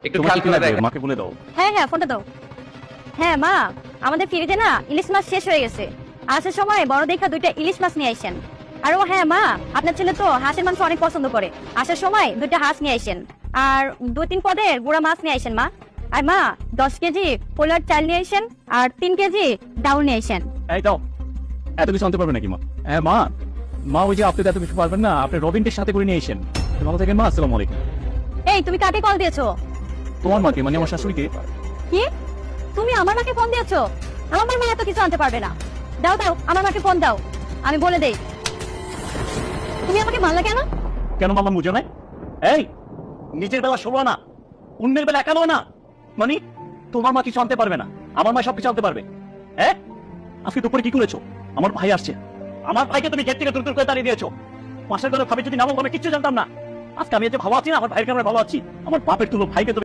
একটু খেয়াল করে দেখো। মাকে বলে দাও। হ্যাঁ হ্যাঁ, ফোনটা দাও। হ্যাঁ মা, আমাদের ফ্রিজে না ইলিশ মাছ শেষ হয়ে গেছে। আসার সময় বড় দেখা 2টা ইলিশ মাছ নিয়ে আসেন। আর ও হ্যাঁ মা, আপনার ছেলে তো হাঁসের মাংস অনেক পছন্দ করে। আসার সময় 2টা হাঁস নিয়ে আসেন, আর 2-3 পদের গুঁড়া মাছ নিয়ে আসেন মা। আর মা 10 কেজি পোলার চাল নিয়ে আসেন, আর 3 কেজি ডাউল নিয়ে আসেন। এই দাও, এত কিছু আনতে পারবে নাকি মা? হ্যাঁ মা, মা ওই যে আপনি তো এত কিছু পারবেন না, আপনি রবিনকে সাথে করে নিয়ে এসেন। ভালো থাকেন মা, আসসালামু আলাইকুম। এই তুমি কাকে কল দিয়েছো? তোমার মাকে মানে আমার শাশুড়িকে। কি? তুমি আমার মাকে ফোন দিয়েছো? আমার মা এত কিছু আনতে পারবে না। দাও দাও, আমার মাকে ফোন দাও, আমি বলে দেই। তুমি আমাকে মারলা কেন? কেন মামা বুঝো না? এই নিজের বেলা 16 না, অন্যের বেলা 11 না। মানে তোমার মা কিছু আনতে পারবে না, আমার মা সবকিছু আনতে পারবে। হ্যাঁ, আজকে দুপুরে কি করেছো? আমার ভাই আসছে, আমার ভাইকে তুমি গেট থেকে দূর দূর করে তাড়িয়ে দিয়েছো। পাশের ঘরে ভাবি যদি নামো, আমি কিচ্ছু জানতাম না। আজকে আমি যে ভালো আছি না, আমার ভাইয়ের কারণে ভালো আছি। আমার বাপের তুলো ভাইকে তুমি